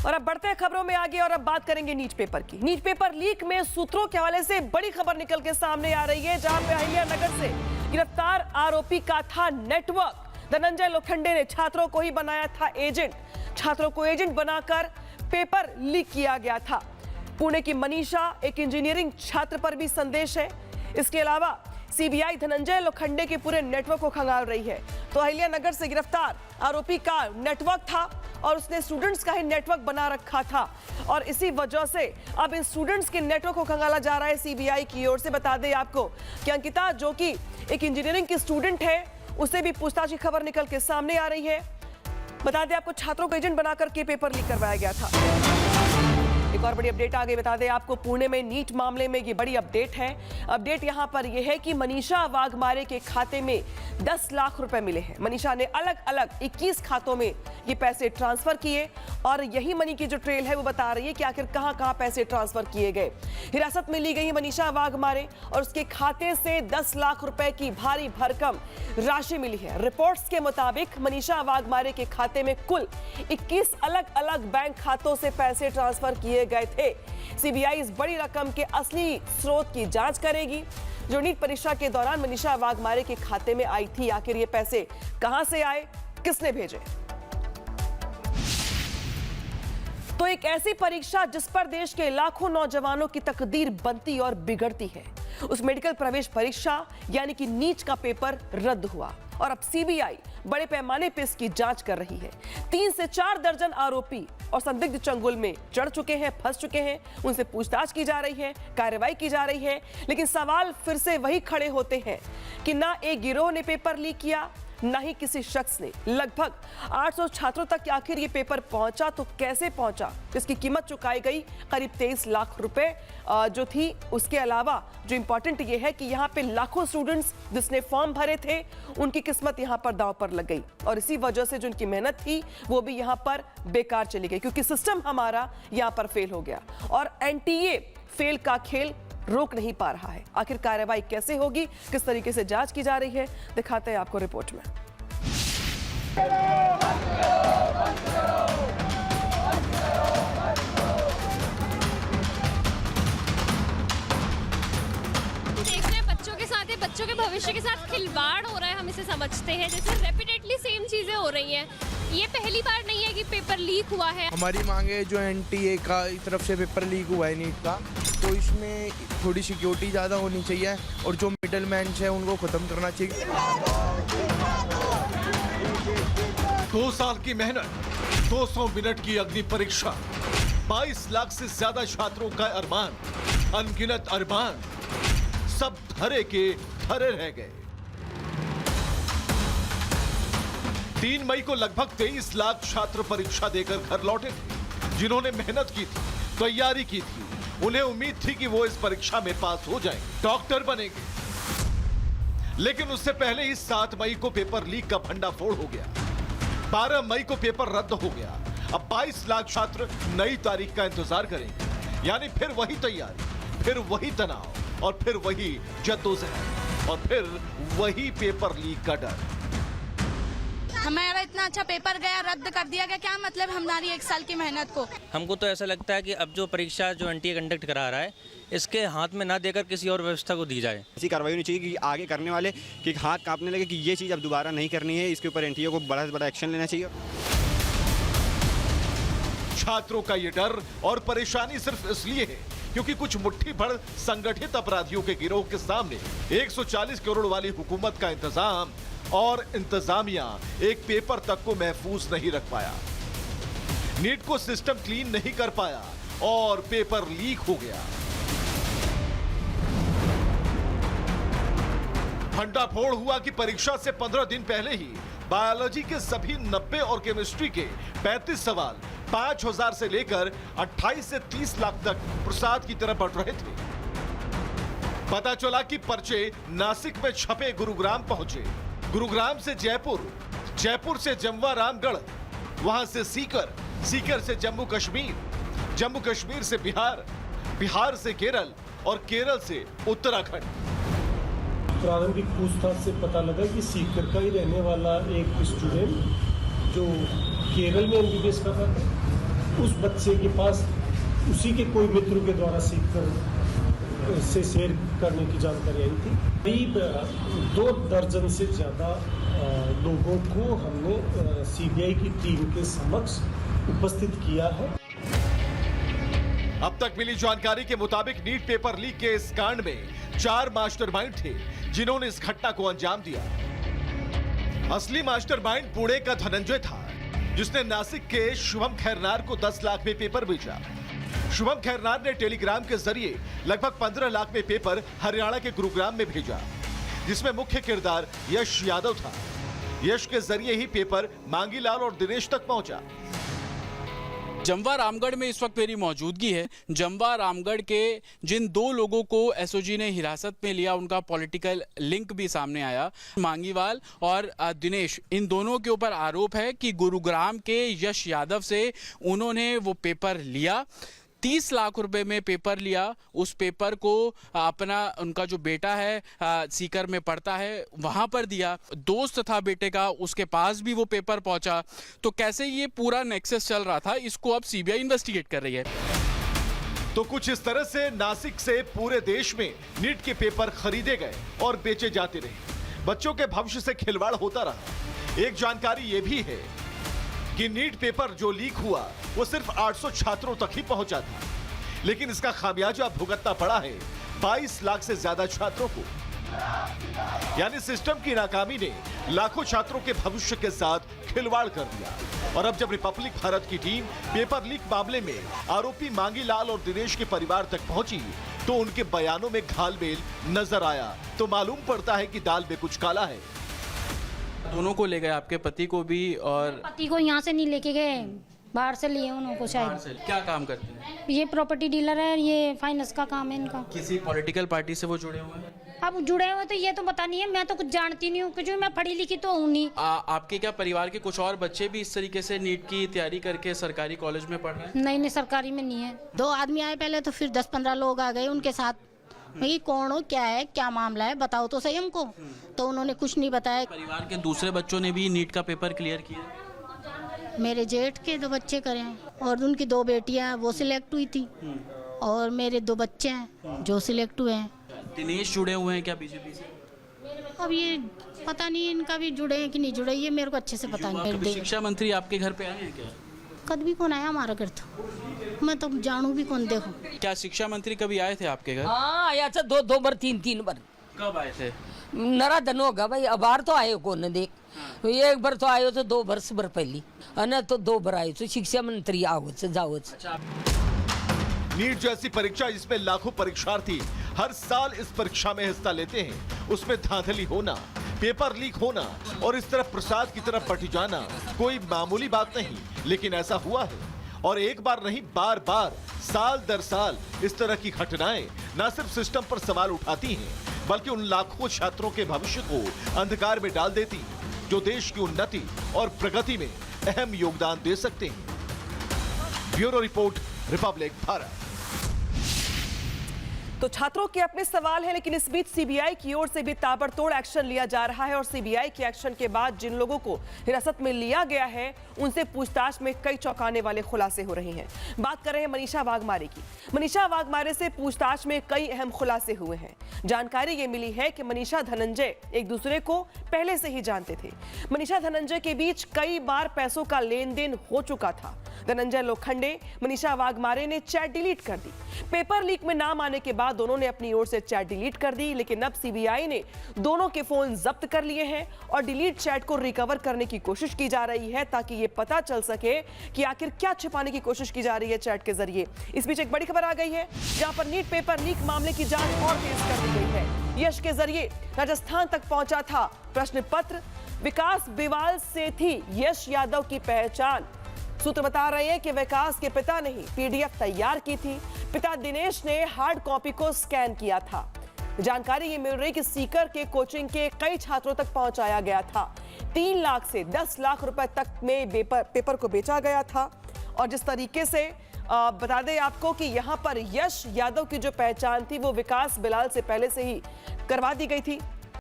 और अब बढ़ते हैं खबरों में आगे और अब बात करेंगे नीट पेपर की। नीट पेपर लीक में सूत्रों के हवाले से बड़ी खबर निकल के सामने आ रही है, जहां पे अहिल्यानगर से गिरफ्तार आरोपी का था नेटवर्क। धनंजय लोखंडे ने छात्रों को ही बनाया था एजेंट। छात्रों को एजेंट बनाकर पेपर लीक किया गया था। पुणे की मनीषा, एक इंजीनियरिंग छात्र पर भी संदेश है। इसके अलावा सीबीआई धनंजय लोखंडे के पूरे नेटवर्क को खंगाल रही है। तो अहिल्यानगर से गिरफ्तार आरोपी का नेटवर्क था और उसने स्टूडेंट्स का ही नेटवर्क बना रखा था और इसी वजह से अब इन स्टूडेंट्स के नेटवर्क को खंगाला जा रहा है सीबीआई की ओर से। बता दें आपको कि अंकिता, जो कि एक इंजीनियरिंग की स्टूडेंट है, उसे भी पूछताछ की खबर निकल के सामने आ रही है। बता दें आपको, छात्रों को एजेंट बनाकर के पेपर लीक करवाया गया था। एक और बड़ी अपडेट आ गई। बता दें आपको, पुणे में नीट मामले में ये बड़ी अपडेट है। अपडेट यहां पर यह है कि मनीषा वाघमारे के खाते में 10 लाख रुपए मिले हैं। मनीषा ने अलग अलग 21 खातों में ये पैसे ट्रांसफर किए और यही मनी की जो ट्रेल है वो बता रही है कि आखिर कहां पैसे ट्रांसफर किए गए। हिरासत में ली गई मनीषा वाघमारे और उसके खाते से 10 लाख रुपए की भारी भरकम राशि मिली है। रिपोर्ट्स के मुताबिक मनीषा वाघमारे के खाते में कुल 21 अलग अलग बैंक खातों से पैसे ट्रांसफर किए गए थे। सीबीआई इस बड़ी रकम के असली स्रोत की जांच करेगी। जो नीट परीक्षा के दौरान मनीषा वाघमारे के खाते में आई थी, आखिर ये पैसे कहां से आए, किसने भेजे। तो एक ऐसी परीक्षा जिस पर देश के लाखों नौजवानों की तकदीर बनती और बिगड़ती है, उस मेडिकल प्रवेश परीक्षा यानी कि नीट का पेपर रद्द हुआ और अब सीबीआई बड़े पैमाने पर इसकी जांच कर रही है। 3 से 4 दर्जन आरोपी और संदिग्ध चंगुल में चढ़ चुके हैं, फंस चुके हैं। उनसे पूछताछ की जा रही है, कार्रवाई की जा रही है, लेकिन सवाल फिर से वही खड़े होते हैं कि ना एक गिरोह ने पेपर लीक किया, ना ही किसी शख्स ने। लगभग 800 छात्रों तक आखिर ये पेपर पहुंचा तो कैसे पहुंचा, इसकी कीमत चुकाई गई करीब 23 लाख रुपए जो थी। उसके अलावा जो इंपॉर्टेंट ये है कि यहाँ पे लाखों स्टूडेंट्स जिसने फॉर्म भरे थे, उनकी किस्मत यहाँ पर दांव पर लग गई और इसी वजह से जो उनकी मेहनत थी वो भी यहाँ पर बेकार चली गई, क्योंकि सिस्टम हमारा यहाँ पर फेल हो गया और एनटीए फेल का खेल रोक नहीं पा रहा है। आखिर कार्रवाई कैसे होगी, किस तरीके से जांच की जा रही है, दिखाते हैं आपको रिपोर्ट में। देख रहे हैं बच्चों के साथ, बच्चों के भविष्य के साथ खिलवाड़ हो रहा है। हम इसे समझते हैं जैसे रेपिटेडली सेम चीजें हो रही हैं। ये पहली बार नहीं है कि पेपर लीक हुआ है। हमारी मांग है जो एनटीए का तरफ से पेपर लीक हुआ है नीट का, तो इसमें थोड़ी सिक्योरिटी ज़्यादा होनी चाहिए और जो मिडल मैन है उनको ख़त्म करना चाहिए। 2 साल की मेहनत, 200 मिनट की अग्नि परीक्षा, 22 लाख से ज्यादा छात्रों का अरमान, अनगिनत अरमान, सब धरे के धरे रह गए। 3 मई को लगभग 23 लाख छात्र परीक्षा देकर घर लौटे थे। जिन्होंने मेहनत की थी, तैयारी की थी, उन्हें उम्मीद थी कि वो इस परीक्षा में पास हो जाएंगे, डॉक्टर बनेंगे। लेकिन उससे पहले ही 7 मई को पेपर लीक का भंडाफोड़ हो गया। 12 मई को पेपर रद्द हो गया। अब 22 लाख छात्र नई तारीख का इंतजार करेंगे, यानी फिर वही तैयारी, फिर वही तनाव और फिर वही जद्दोजहद और फिर वही पेपर लीक का डर। हमारा इतना अच्छा पेपर गया, रद्द कर दिया गया, क्या मतलब हमारी 1 साल की मेहनत को। हमको तो ऐसा लगता है कि अब जो परीक्षा जो एनटीए कंडक्ट करा रहा है, इसके हाथ में ना देकर किसी और व्यवस्था को दी जाए। ऐसी कार्रवाई होनी चाहिए कि आगे करने वाले कि हाथ कांपने लगे कि ये चीज़ अब दोबारा नहीं करनी है। इसके ऊपर एनटीए को बड़ा से बड़ा एक्शन लेना चाहिए। छात्रों का ये डर और परेशानी सिर्फ इसलिए है क्योंकि कुछ मुट्ठी भर संगठित अपराधियों के गिरोह के सामने 140 करोड़ वाली हुकूमत का इंतजाम और इंतजामिया एक पेपर तक को महफूज नहीं रख पाया, नीट को सिस्टम क्लीन नहीं कर पाया और पेपर लीक हो गया। भंडाफोड़ हुआ कि परीक्षा से 15 दिन पहले ही बायोलॉजी के सभी 90 और केमिस्ट्री के 35 सवाल 5000 से लेकर 28 से 30 लाख तक प्रसाद की तरफ बढ़ रहे थे। पता चला कि पर्चे नासिक में छपे गुरुग्राम पहुंचे, गुरुग्राम से जयपुर, जयपुर से जमवा रामगढ़, वहां से सीकर, सीकर से जम्मू कश्मीर, जम्मू कश्मीर से बिहार, बिहार से केरल और केरल से उत्तराखंड। प्रारंभिक पूछताछ से पता लगा कि सीकर का ही रहने वाला एक स्टूडेंट जो केरल में एमबीबीएस कर रहा था, उस बच्चे के पास उसी के कोई मित्र के द्वारा सीख कर से शेयर करने की जानकारी आई थी। करीब 2 दर्जन से ज़्यादा लोगों को हमने सीबीआई की टीम के समक्ष उपस्थित किया है। अब तक मिली जानकारी के मुताबिक नीट पेपर लीक के इस कांड में 4 मास्टरमाइंड थे जिन्होंने इस घटना को अंजाम दिया। असली मास्टरमाइंड पुणे का धनंजय था, जिसने नासिक के शुभम खैरनार को 10 लाख में पेपर बेचा। शुभम खैरनार ने टेलीग्राम के जरिए लगभग 15 लाख में पेपर हरियाणा के गुरुग्राम में भेजा, जिसमें मुख्य किरदार यश यादव था। यश के जरिए ही पेपर मांगीलाल और दिनेश तक पहुंचा। जमवा रामगढ़ में इस वक्त मेरी मौजूदगी है। जमवा रामगढ़ के जिन 2 लोगों को एसओजी ने हिरासत में लिया, उनका पॉलिटिकल लिंक भी सामने आया। मांगीवाल और दिनेश, इन दोनों के ऊपर आरोप है कि गुरुग्राम के यश यादव से उन्होंने वो पेपर लिया, 30 लाख रुपए में पेपर लिया। उस पेपर को अपना उनका जो बेटा है सीकर में पढ़ता है वहां पर दिया। दोस्त था बेटे का, उसके पास भी वो पेपर पहुंचा। तो कैसे ये पूरा नेक्सस चल रहा था, इसको अब सीबीआई इन्वेस्टिगेट कर रही है। तो कुछ इस तरह से नासिक से पूरे देश में नीट के पेपर खरीदे गए और बेचे जाते रहे। बच्चों के भविष्य से खिलवाड़ होता रहा। एक जानकारी ये भी है कि नीट पेपर जो लीक हुआ वो सिर्फ 800 छात्रों तक ही पहुंचा था, लेकिन इसका खामियाजा भुगतना पड़ा है 22 लाख से ज्यादा छात्रों को। यानी सिस्टम की नाकामी ने लाखों छात्रों के भविष्य के साथ खिलवाड़ कर दिया। और अब जब रिपब्लिक भारत की टीम पेपर लीक मामले में आरोपी मांगीलाल और दिनेश के परिवार तक पहुंची, तो उनके बयानों में घालमेल नजर आया। तो मालूम पड़ता है कि दाल में कुछ काला है। दोनों को ले गए, आपके पति को भी, और पति को यहाँ से नहीं लेके गए, बाहर से लिए उनको। शायद क्या काम करते हैं? ये प्रॉपर्टी डीलर है, ये फाइनेंस का काम है इनका। किसी पॉलिटिकल पार्टी से वो जुड़े हुए हैं? अब जुड़े हुए तो ये तो पता नहीं है, मैं तो कुछ जानती नहीं हूँ, क्योंकि मैं पढ़ी लिखी तो हूँ नहीं। आपके क्या परिवार के कुछ और बच्चे भी इस तरीके से नीट की तैयारी करके सरकारी कॉलेज में पढ़ रहे हैं? नहीं, सरकारी में नहीं है। 2 आदमी आए पहले, तो फिर 10-15 लोग आ गए उनके साथ। भाई कौन हो, क्या है, क्या मामला है, बताओ तो सही हमको। तो उन्होंने कुछ नहीं बताया। परिवार के दूसरे बच्चों ने भी नीट का पेपर क्लियर किया? मेरे जेठ के 2 बच्चे करे हैं, और उनकी 2 बेटियां वो सिलेक्ट हुई थी, और मेरे 2 बच्चे हैं जो सिलेक्ट हुए हैं। दिनेश जुड़े हुए हैं क्या बीजेपी से? अब ये पता नहीं इनका भी जुड़े हैं कि नहीं जुड़े, ये मेरे को अच्छे से पता नहीं। शिक्षा मंत्री आपके घर पे आए हैं क्या? कभी कौन आया हमारा घर, तो मैं तो जानू भी कौन। देखो, क्या शिक्षा मंत्री कभी आए थे आपके घर? हाँ आया था, 2 बार 3 बार। कब आए थे? नरा दिन होगा भाई, अबार तो आए कौन देख। हाँ। एक बार तो आयो तो 2 वर्ष भर पहली, है तो 2 बार आए तो शिक्षा मंत्री आओ जाओ। नीट जैसी परीक्षा जिसमें लाखों परीक्षार्थी हर साल इस परीक्षा में हिस्सा लेते हैं, उसमें धांधली होना, पेपर लीक होना और इस तरफ प्रसाद की तरफ बट जाना कोई मामूली बात नहीं। लेकिन ऐसा हुआ है, और एक बार नहीं बार बार, साल दर साल इस तरह की घटनाएं न सिर्फ सिस्टम पर सवाल उठाती हैं, बल्कि उन लाखों छात्रों के भविष्य को अंधकार में डाल देती हैं जो देश की उन्नति और प्रगति में अहम योगदान दे सकते हैं। Bureau report, Republic Bharat. तो छात्रों के अपने सवाल हैं, लेकिन इस बीच सीबीआई की ओर से भी ताबड़तोड़ एक्शन लिया जा रहा है। और सीबीआई के एक्शन के बाद जिन लोगों को हिरासत में लिया गया है, उनसे पूछताछ में कई चौंकाने वाले खुलासे हो रहे हैं। बात कर रहे हैं मनीषा वाघमारे की। मनीषा वाघमारे से पूछताछ में कई अहम खुलासे हुए हैं। जानकारी ये मिली है कि मनीषा धनंजय एक दूसरे को पहले से ही जानते थे। मनीषा धनंजय के बीच कई बार पैसों का लेन देन हो चुका था। धनंजय लोखंडे, मनीषा वाघमारे ने चैट डिलीट कर दी। पेपर लीक में नाम आने के बाद दोनों ने अपनी ओर से चैट डिलीट कर दी, लेकिन अब सीबीआई ने दोनों के फोन जब्त कर लिए हैं और डिलीट चैट को रिकवर करने की कोशिश की जा रही है, ताकि ये पता चल सके कि आखिर क्या छिपाने की कोशिश की जा रही है चैट के जरिए। इस बीच एक बड़ी खबर आ गई है, जहां पर नीट पेपर लीक मामले की जांच और तेज कर दी गई है। यश के जरिए राजस्थान तक पहुंचा था प्रश्न पत्र। विकास बिवाल से थी यश यादव की पहचान। सूत्र बता रहे हैं कि विकास के पिता ने ही पीडीएफ तैयार की थी। पिता दिनेश ने हार्ड कॉपी को स्कैन किया था। जानकारी ये मिल रही कि सीकर के कोचिंग के कई छात्रों तक पहुंचाया गया था। 3 लाख से 10 लाख रुपए तक में पेपर को बेचा गया था। और जिस तरीके से बता दें आपको कि यहाँ पर यश यादव की जो पहचान थी वो विकास बिलाल से पहले से ही करवा दी गई थी।